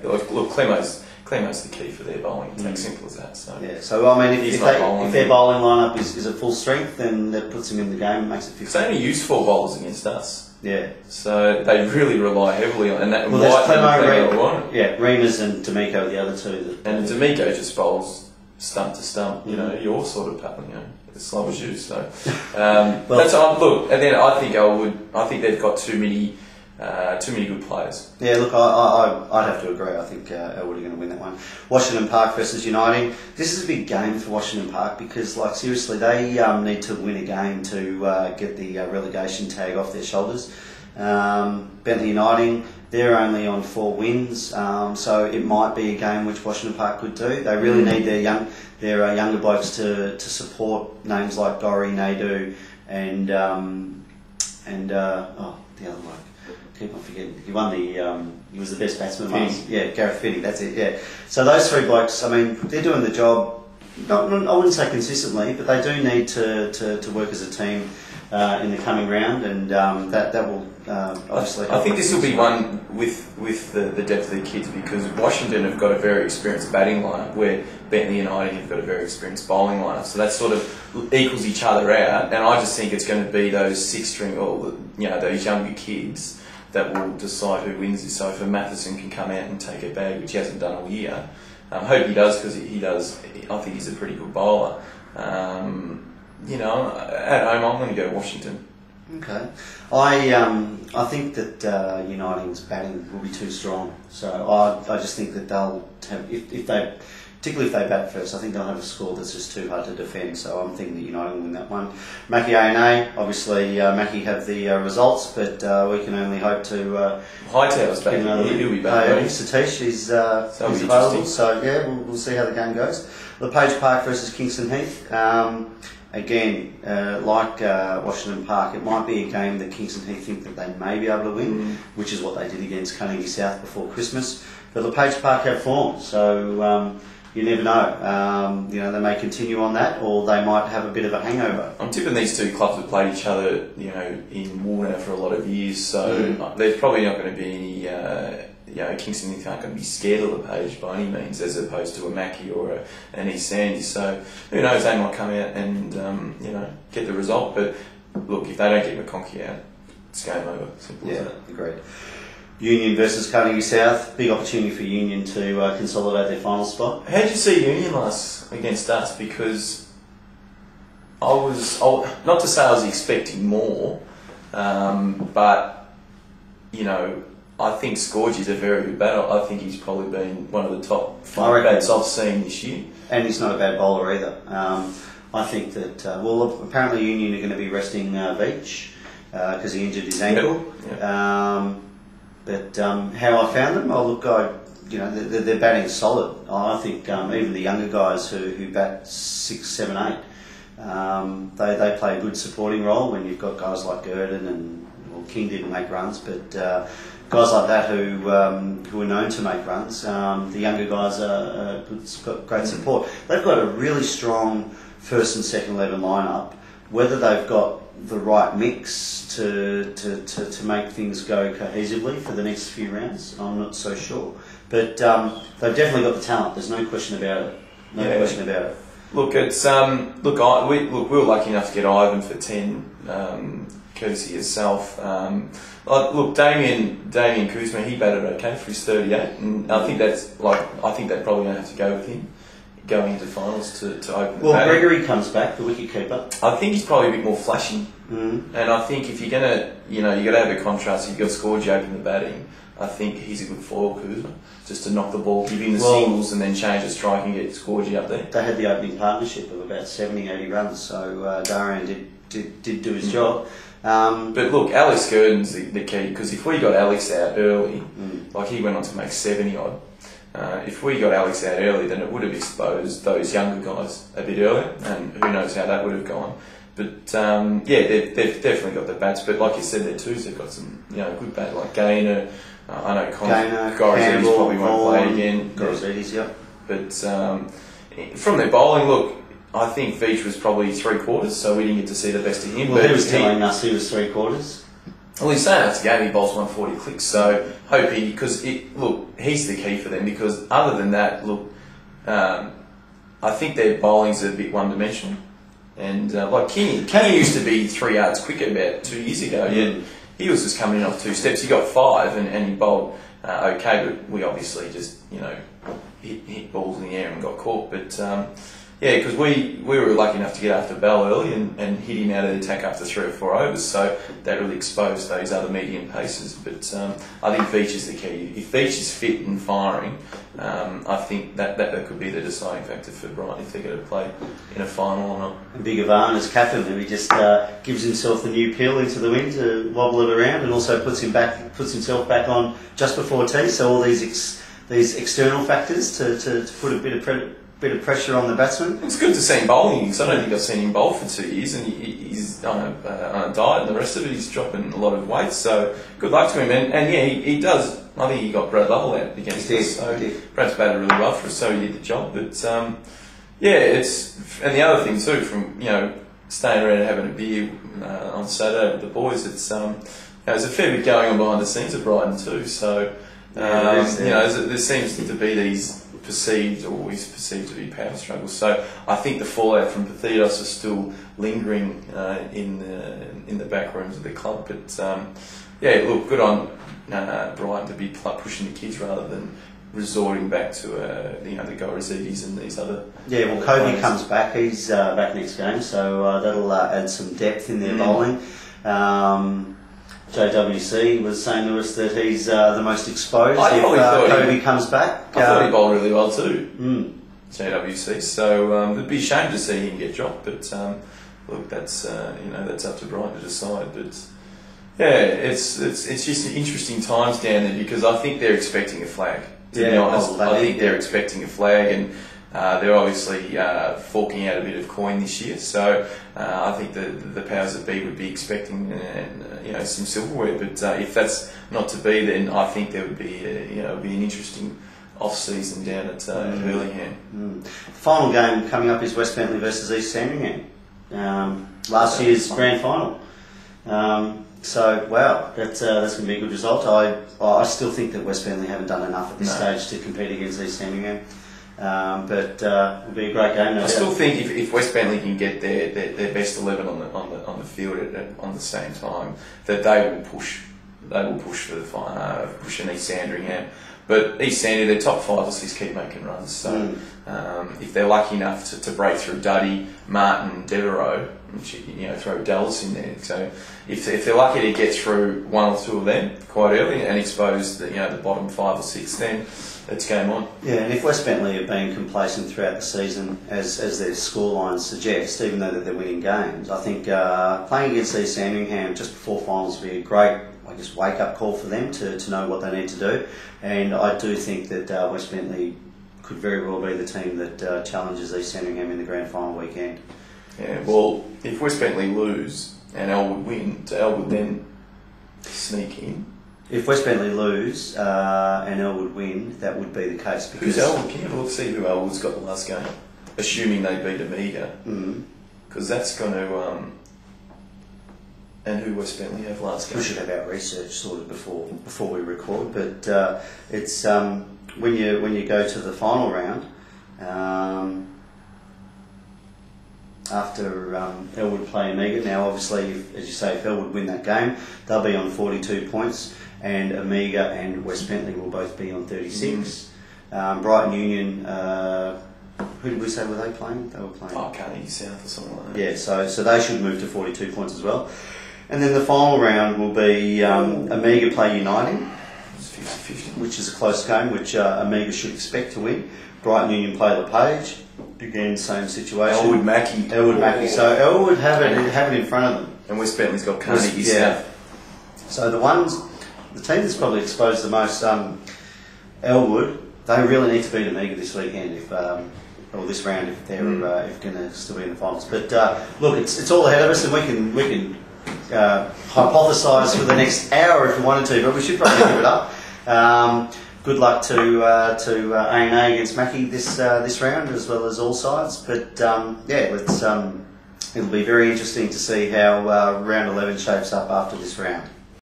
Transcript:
Look, Clemo's the key for their bowling attack. Simple as that. So yeah. So I mean, if their bowling lineup is at full strength, then that puts them in the game and makes it 50. They only use 4 bowlers against us. Yeah. So they really rely heavily on, and that. Well, there's Clemo, Remus and D'Amico are the other two. And D'Amico just bowls stump to stump. You know, your sort of pattern. You know, as slow as you. So that's look. And then I think they've got too many good players. Yeah, look, I'd have to agree. I think Elwood are going to win that one. Washington Park versus Uniting. This is a big game for Washington Park because, like, seriously, they need to win a game to get the relegation tag off their shoulders. Bentley Uniting, they're only on 4 wins, so it might be a game which Washington Park could do. They really need their younger blokes to support names like Gorry, Naidu, and the other bloke. Keep on forgetting. He won he was the best batsman last. Yeah, Gareth Finney. That's it. Yeah. So those 3 blokes, I mean, they're doing the job. I wouldn't say consistently, but they do need to work as a team in the coming round, and that will obviously. I think this will be one with the depth of the kids because Washington have got a very experienced batting lineup, where Bentley Uniting have got a very experienced bowling lineup. So that sort of equals each other out, and I just think it's going to be those 6-string or those younger kids that will decide who wins this. So if Matheson can come out and take a bag, which he hasn't done all year, I hope he does because he does. I think he's a pretty good bowler. At home, I'm going to go Washington. Okay, I think that Uniting's batting will be too strong. So I just think that they'll have particularly if they bat first, I think they'll have a score that's just too hard to defend. So I'm thinking that United will win that one. Mackie A&A, obviously Mackie have the results, but we can only hope to... Hightower's back. He'll be back. Satish is available, so yeah, we'll see how the game goes. LePage Park versus Kingston Heath. Again, like Washington Park, it might be a game that Kingston Heath think that they may be able to win, which is what they did against Carnegie South before Christmas. But LePage Park have form, so... you never know. They may continue on that, or they might have a bit of a hangover. I'm tipping these 2 clubs have played each other, in Warner for a lot of years. So there's probably not going to be any, Kingston Heath aren't going to be scared of LePage by any means, as opposed to a Mackie or an East Sandy. So who knows? They might come out and get the result. But look, if they don't get McConkey out, it's game over. Simple as that. Agreed. Union versus Carnegie South, big opportunity for Union to consolidate their final spot. How did you see Union last against us? Because not to say I was expecting more, but I think Scorgy's a very good batter. I think he's probably been one of the top 5 bats I've seen this year. And he's not a bad bowler either. I think that apparently Union are going to be resting Veach because he injured his ankle. But how I found them, their batting's solid. I think even the younger guys who bat 6, 7, 8, they play a good supporting role when you've got guys like Gurdon and King didn't make runs, but guys like that who are known to make runs. The younger guys got great support. They've got a really strong first and second 11 lineup. Whether they've got the right mix to make things go cohesively for the next few rounds, I'm not so sure. But they've definitely got the talent. There's no question about it. No question about it. Look, it's we were lucky enough to get Ivan for 10, courtesy yourself. Look, Damien Kuzma, he batted okay for his 38, and I think they're probably going to have to go with him going into finals to open the batting. Gregory comes back, the wicketkeeper. I think he's probably a bit more flashy. And I think if you're going to, you've got to have a contrast. You've got Scorgy open the batting. I think he's a good foil, Kuzma, just to knock the ball, give him the singles, and then change the strike and get Scorgy up there. They had the opening partnership of about 70, 80 runs, so Darian did do his job. But look, Alex Gurdon's the key, because if we got Alex out early, like he went on to make 70 odd. If we got Alex out early, then it would have exposed those younger guys a bit earlier, and who knows how that would have gone. But they've definitely got the bats. But like you said, there too, they've got some good bat like Gaynor. I know Gorizides probably won't play again. Gorizides, yeah. But from their bowling, look, I think Veach was probably 3/4, so we didn't get to see the best of him. Well, he was telling us he was 3/4. Well, he's saying after the game he bowls 140 clicks, so hope he, because he's the key for them, because other than that, I think their bowling's a bit one-dimensional. And like Kenny used to be 3 yards quicker about 2 years ago. Yeah. He was just coming in off 2 steps. He got 5 and he bowled okay, but we obviously just, hit balls in the air and got caught. But because we were lucky enough to get after Bell early and hit him out of the attack after 3 or 4 overs, so that really exposed those other medium paces. But I think Veach is the key. If Veach is fit and firing, I think that could be the deciding factor for Brighton if they're going to play in a final or not. And Big Ivan as captain, he just gives himself the new pill into the wind to wobble it around, and also puts himself back on just before tea. So all these external factors to put a bit of pressure on the batsman. It's good to see him bowling, because I don't think I've seen him bowl for 2 years, and he's on a diet, and the rest of it he's dropping a lot of weight. So good luck to him, and yeah, he does. I think he got Brad Lovell out against us, so Brad's batted really well for us, so he did the job. But and the other thing too, from staying around and having a beer on Saturday with the boys, there's a fair bit going on behind the scenes at Brighton too. So there seems to be these perceived to be power struggles. So I think the fallout from Patheos is still lingering in the back rooms of the club. But good on Brighton to be pushing the kids rather than resorting back to the Gorazidis and these other. Yeah, well, Kobe players. Comes back. He's back next game, so that'll add some depth in their bowling. JWC was saying to us that he's the most exposed if Kobe comes back. I thought he bowled really well too, JWC. So it'd be a shame to see him get dropped, but that's that's up to Brighton to decide. But it's just interesting times down there, because I think they're expecting a flag. To be honest, I think they're expecting a flag, and they're obviously forking out a bit of coin this year. So I think the powers that be would be expecting some silverware. But if that's not to be, then I think there would be an interesting off season down at Hurlingham. Final game coming up is West Bentley versus East Sandringham. Last year's grand final. So wow, that's going to be a good result. I still think that West Bentley haven't done enough at this stage to compete against East Sandringham. But it'll be a great game. I still think if West Bentley can get their best 11 on the field on the same time, that they will push for the final, push an East Sandringham. But East Sandringham, their top 5 or 6 keep making runs. So if they're lucky enough to break through Duddy, Martin, Devereaux, throw Dallas in there. So if they're lucky to get through 1 or 2 of them quite early and expose the bottom 5 or 6, then it's game on. Yeah, and if West Bentley have been complacent throughout the season, as their scorelines suggest, even though they're winning games, I think playing against East Sandringham just before finals will be a great, wake-up call for them to know what they need to do. And I do think that West Bentley could very well be the team that challenges East Sandringham in the grand final weekend. Yeah, well, if West Bentley lose and Elwood win, Elwood then sneak in. If West Bentley lose and Elwood win, that would be the case. Because Elwood? Can you have a look, see who Elwood's got the last game? Assuming they beat Amiga. Because that's going to... and who West Bentley have last game? We should have our research sorted before we record, but it's when you go to the final round, after Elwood play Amiga. Now, obviously, as you say, if Elwood win that game, they'll be on 42 points, and Amiga and West Bentley will both be on 36. Brighton Union, who did we say were they playing? They were playing Carnegie South or something like that. Yeah, so they should move to 42 points as well. And then the final round will be Amiga play Uniting, It's 50-50. which is a close game, which Amiga should expect to win. Brighton Union play LePage. Again, same situation. Elwood Mackie. So Elwood have it in front of them. And West Bentley's got Carnegie South. So the team that's probably exposed the most, Elwood, they really need to beat Amiga this weekend or this round if they're going to still be in the finals. But look, it's all ahead of us, and we can hypothesise for the next hour if we wanted to, but we should probably give it up. Good luck to A&A against Mackie this round, as well as all sides. But it'll be very interesting to see how round 11 shapes up after this round.